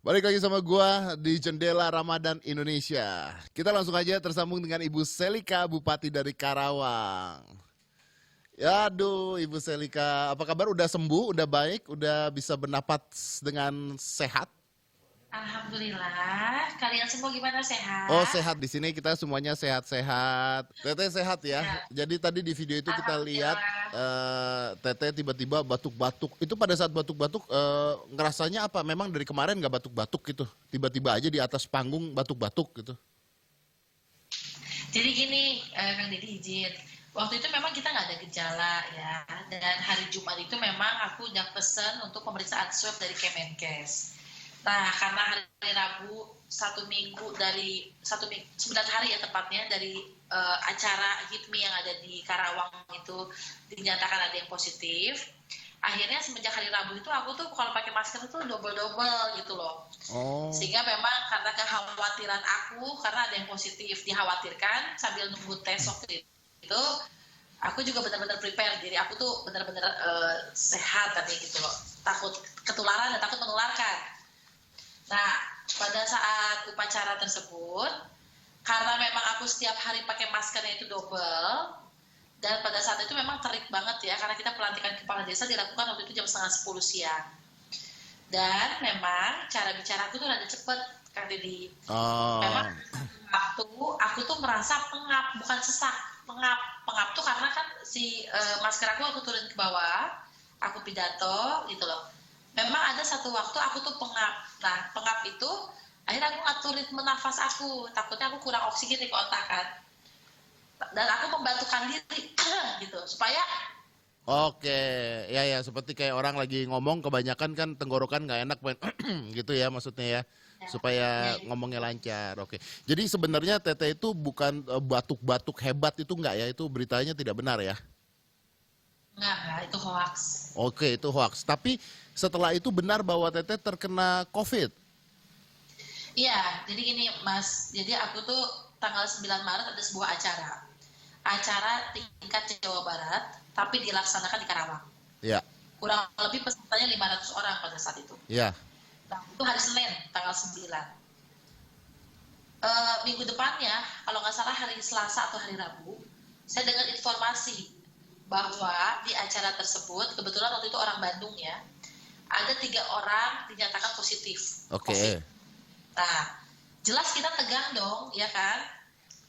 Balik lagi sama gua di Jendela Ramadan Indonesia. Kita langsung aja tersambung dengan Ibu Selika, Bupati dari Karawang. Ya, aduh, Ibu Selika, apa kabar? Udah sembuh, udah baik, udah bisa bernapas dengan sehat? Alhamdulillah, kalian semua gimana Oh, sehat? sehat di sini kita semuanya sehat-sehat. Teteh sehat ya. Ya, Jadi tadi di video itu kita lihat Alhamdulillah. Teteh tiba-tiba batuk-batuk. Itu pada saat batuk-batuk ngerasanya apa? Memang dari kemarin nggak batuk-batuk gitu. Tiba-tiba aja di atas panggung batuk-batuk gitu. Jadi gini, Kang Deddy izin. Waktu itu memang kita nggak ada gejala ya, dan hari Jumat itu memang aku udah pesen untuk pemeriksaan swab dari Kemenkes. Nah, karena hari Rabu 1 minggu dari 9 hari ya tepatnya dari acara HIPMI yang ada di Karawang itu dinyatakan ada yang positif. Akhirnya semenjak hari Rabu itu aku tuh kalau pakai masker itu double-double gitu loh. Oh, Sehingga memang karena kekhawatiran aku, karena ada yang positif dikhawatirkan sambil nunggu tes waktu itu, aku juga benar-benar prepare diri aku tuh benar-benar sehat tadi gitu loh. Takut ketularan dan takut menularkan. Nah, pada saat upacara tersebut, karena memang aku setiap hari pakai maskernya itu double, dan pada saat itu memang terik banget ya, karena kita pelantikan kepala desa dilakukan waktu itu jam setengah 10 siang. Dan memang cara bicara aku tuh rada cepet, Kang Deddy. Memang oh, waktu aku tuh merasa pengap, bukan sesak. Pengap, pengap tuh karena kan si masker aku turun ke bawah, aku pidato gitu loh. Memang ada satu waktu aku tuh pengap. Nah, pengap itu akhirnya aku ngatur ritme nafas aku. Takutnya aku kurang oksigen di otak kan. Dan aku membantukan diri gitu supaya oke. Ya ya, seperti kayak orang lagi ngomong kebanyakan kan tenggorokan nggak enak gitu ya maksudnya ya. ya, ya Supaya itu ngomongnya lancar. Oke. Jadi sebenarnya Teteh itu bukan batuk-batuk hebat itu nggak ya? Itu beritanya tidak benar ya? enggak itu hoax. Oke, itu hoax. Tapi setelah itu benar bahwa Teteh terkena COVID. Iya, jadi gini Mas, jadi aku tuh tanggal 9 Maret ada sebuah acara. Acara tingkat Jawa Barat, tapi dilaksanakan di Karawang. Ya, Kurang lebih pesertanya 500 orang pada saat itu. ya. Nah, itu hari Senin, tanggal 9. Minggu depannya, kalau nggak salah hari Selasa atau hari Rabu, saya dengar informasi bahwa di acara tersebut, kebetulan waktu itu orang Bandung ya, ada 3 orang dinyatakan positif COVID. Oke. Nah, jelas kita tegang dong, ya kan?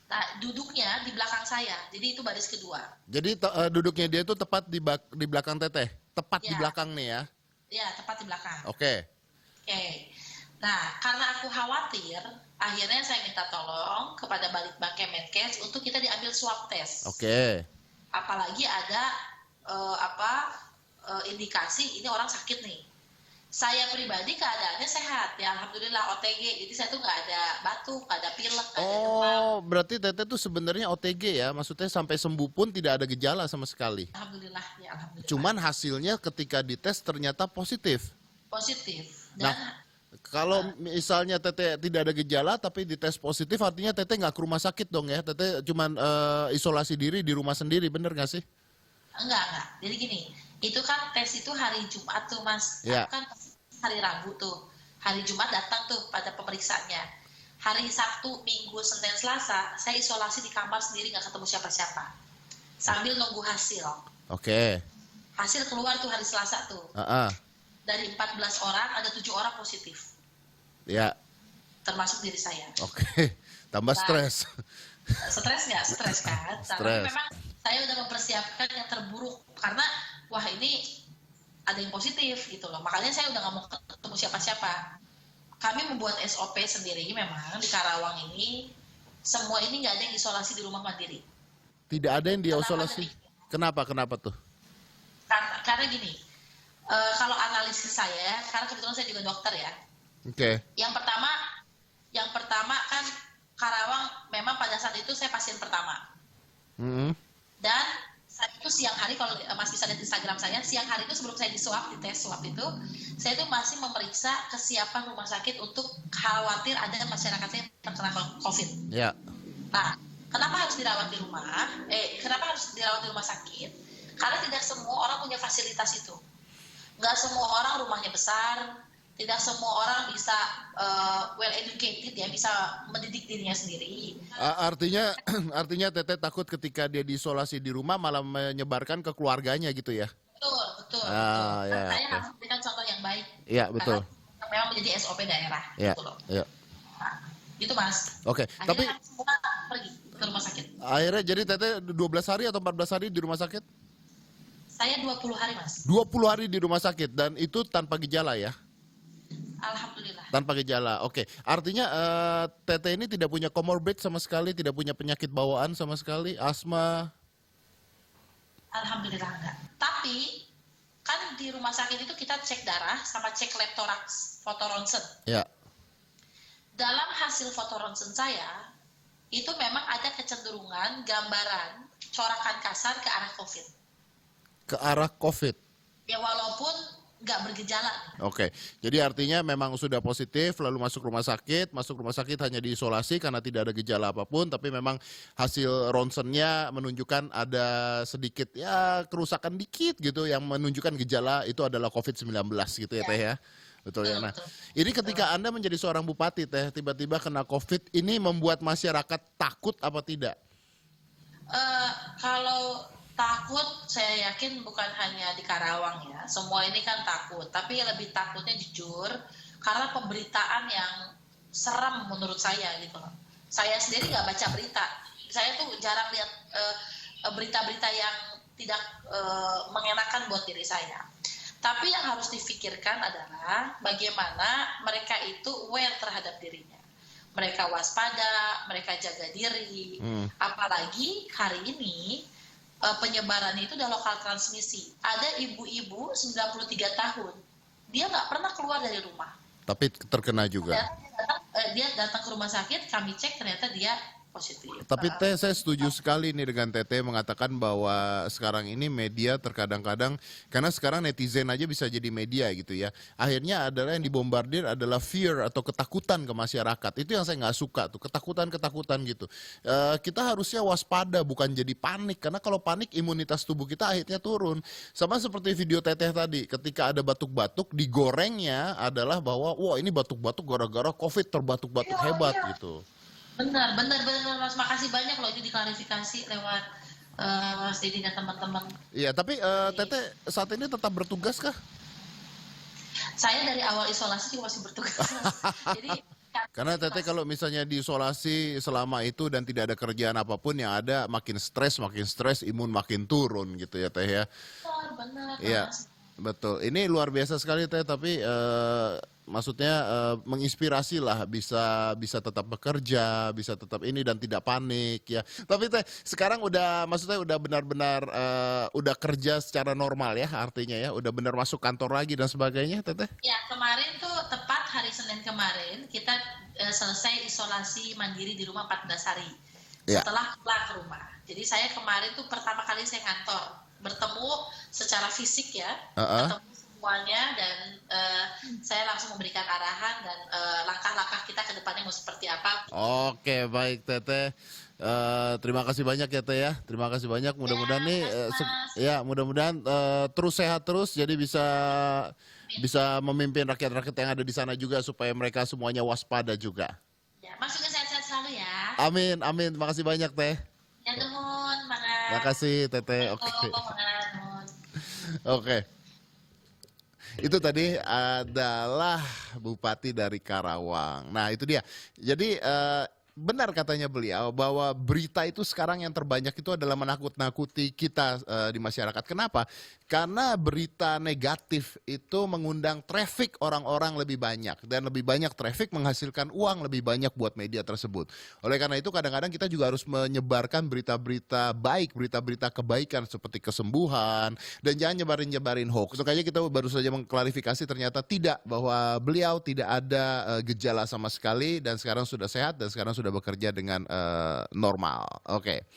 Nah, duduknya di belakang saya, jadi itu baris kedua. Jadi duduknya dia itu tepat di belakang Teteh. Tepat di Ya, belakang nih ya. ya tepat di belakang. Oke. Oke. Nah, karena aku khawatir, akhirnya saya minta tolong kepada Balitbang Kemenkes untuk kita diambil swab test. Oke. Apalagi ada indikasi ini orang sakit nih. Saya pribadi keadaannya sehat, ya alhamdulillah OTG, jadi saya tuh nggak ada batuk, nggak ada pilek, nggak ada demam. Oh, berarti Teteh tuh sebenarnya OTG ya. Maksudnya sampai sembuh pun tidak ada gejala sama sekali. Alhamdulillah, ya alhamdulillah. Cuman hasilnya ketika dites ternyata positif. Positif. Nah, Dan kalau misalnya Teteh tidak ada gejala tapi dites positif artinya Teteh nggak ke rumah sakit dong ya. Teteh cuman isolasi diri di rumah sendiri, bener nggak sih? enggak. Jadi gini, itu kan tes itu hari Jumat tuh Mas. Aku Ya. kan hari Rabu tuh. Hari Jumat datang tuh pada pemeriksaannya. Hari Sabtu, Minggu, Senin, Selasa, saya isolasi di kamar sendiri nggak ketemu siapa-siapa. Sambil nunggu hasil. Oke. Hasil keluar tuh hari Selasa tuh. Ah, ah. Dari 14 orang, ada 7 orang positif. Ya. Termasuk diri saya. Oke. Tambah Nah, stres. stres nggak? Stres kan? Tapi Stres. memang saya udah mempersiapkan yang terburuk. Karena, wah ini ada yang positif gitu loh. Makanya saya udah nggak mau ketemu siapa-siapa. Kami membuat SOP sendiri memang di Karawang ini. Semua ini nggak ada yang isolasi di rumah mandiri. Tidak ada yang Kenapa diisolasi. demikian? Kenapa? Kenapa tuh? Karena gini, kalau analisis saya, karena kebetulan saya juga dokter ya. Oke. Yang pertama, kan Karawang memang pada saat itu saya pasien pertama. Mm-mm. Dan saat itu siang hari, kalau Mas bisa lihat Instagram saya, siang hari itu sebelum saya di tes swab itu, saya itu masih memeriksa kesiapan rumah sakit untuk khawatir ada masyarakatnya yang terkena COVID. Ya. Nah, kenapa harus dirawat di rumah? Kenapa harus dirawat di rumah sakit? Karena tidak semua orang punya fasilitas itu. Nggak semua orang rumahnya besar, tidak semua orang bisa well educated ya, bisa mendidik dirinya sendiri. Artinya artinya Teteh takut ketika dia diisolasi di rumah malah menyebarkan ke keluarganya gitu ya? Betul, betul, betul. Ah, Kan ya, saya oke. harus memberikan contoh yang baik Iya, karena betul. memang menjadi SOP daerah, Iya, gitu loh. iya. Nah, itu Mas. Oke, tapi Akhirnya kami semua pergi ke rumah sakit. akhirnya jadi Teteh 12 hari atau 14 hari di rumah sakit? Saya 20 hari Mas. 20 hari di rumah sakit dan itu tanpa gejala ya? Alhamdulillah. Tanpa gejala. Oke. Artinya Teteh ini tidak punya comorbid sama sekali, tidak punya penyakit bawaan sama sekali, asma. Alhamdulillah enggak. Tapi kan di rumah sakit itu kita cek darah sama cek lab toraks, foto ronsen. Ya. Dalam hasil foto ronsen saya, itu memang ada kecenderungan gambaran corakan kasar ke arah COVID. Ke arah COVID. Ya walaupun nggak bergejala. Oke, jadi artinya memang sudah positif lalu masuk rumah sakit hanya diisolasi karena tidak ada gejala apapun, tapi memang hasil ronsennya menunjukkan ada sedikit ya kerusakan dikit gitu yang menunjukkan gejala itu adalah COVID-19 gitu ya Teh ya. Betul ya. Nah, Betul. ini ketika Anda menjadi seorang bupati Teh, tiba-tiba kena COVID, ini membuat masyarakat takut apa tidak? Kalau takut, saya yakin bukan hanya di Karawang ya. Semua ini kan takut, tapi lebih takutnya jujur karena pemberitaan yang seram menurut saya gitu loh. Saya sendiri nggak baca berita. Saya tuh jarang lihat berita-berita yang tidak mengenakan buat diri saya. Tapi yang harus difikirkan adalah bagaimana mereka itu aware terhadap dirinya. Mereka waspada, mereka jaga diri. Apalagi hari ini penyebaran itu udah lokal transmisi. Ada ibu-ibu 93 tahun, dia nggak pernah keluar dari rumah. Tapi terkena juga. Dia datang ke rumah sakit, kami cek ternyata dia positif. Tapi Teh, saya setuju sekali nih dengan Teteh mengatakan bahwa sekarang ini media terkadang-kadang, karena sekarang netizen aja bisa jadi media gitu ya. Akhirnya adalah yang dibombardir adalah fear atau ketakutan ke masyarakat. Itu yang saya nggak suka tuh, ketakutan-ketakutan gitu. Kita harusnya waspada bukan jadi panik, karena kalau panik imunitas tubuh kita akhirnya turun. Sama seperti video Teteh tadi, ketika ada batuk-batuk, digorengnya adalah bahwa wah ini batuk-batuk gara-gara COVID terbatuk-batuk hebat gitu. Benar Mas, makasih banyak loh itu diklarifikasi lewat Mas Didi dan teman-teman. Iya, tapi Teteh saat ini tetap bertugas kah? Saya dari awal isolasi juga masih bertugas. Jadi Karena Teteh kalau misalnya diisolasi selama itu dan tidak ada kerjaan apapun yang ada makin stres, imun makin turun gitu ya Teh ya. benar Iya, Mas. betul. Ini luar biasa sekali Teh, tapi maksudnya menginspirasi lah bisa tetap bekerja, bisa tetap ini dan tidak panik ya. Tapi Teh sekarang maksudnya udah benar-benar udah kerja secara normal ya artinya ya, udah benar masuk kantor lagi dan sebagainya Teteh. Ya, kemarin tuh tepat hari Senin kemarin kita selesai isolasi mandiri di rumah 14 hari. Ya. Setelah pulang ke rumah. Jadi saya kemarin tuh pertama kali saya ngantor, bertemu secara fisik ya, ketemu semuanya dan saya langsung memberikan arahan dan langkah-langkah kita ke depannya mau seperti apa. Oke, baik Teteh. Terima kasih banyak ya Teh ya. Terima kasih banyak. Mudah-mudahan nih mudah-mudahan terus sehat terus jadi bisa memimpin rakyat-rakyat yang ada di sana juga supaya mereka semuanya waspada juga. Ya, Mas juga sehat-sehat selalu ya. Amin, amin. Makasih banyak Teh. Ya nuhun, mangan. Makasih Teteh. Oke. Mangan, nuhun. Oke. Itu tadi adalah Bupati dari Karawang. Nah, itu dia. Jadi benar katanya beliau bahwa berita itu sekarang yang terbanyak itu adalah menakut-nakuti kita di masyarakat. Kenapa? Karena berita negatif itu mengundang traffic orang-orang lebih banyak dan lebih banyak traffic menghasilkan uang lebih banyak buat media tersebut. Oleh karena itu kadang-kadang kita juga harus menyebarkan berita-berita baik, berita-berita kebaikan seperti kesembuhan dan jangan nyebarin hoax. Untuk aja kita baru saja mengklarifikasi ternyata tidak, bahwa beliau tidak ada gejala sama sekali dan sekarang sudah sehat dan sekarang sudah bekerja dengan normal. Oke.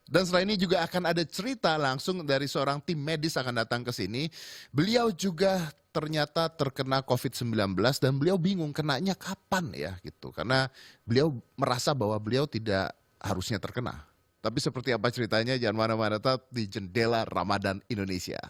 Dan setelah ini juga akan ada cerita langsung dari seorang tim medis akan datang ke sini. Beliau juga ternyata terkena COVID-19 dan beliau bingung kenanya kapan ya gitu. Karena beliau merasa bahwa beliau tidak harusnya terkena. Tapi seperti apa ceritanya jangan mana-mana, tetap di Jendela Ramadan Indonesia.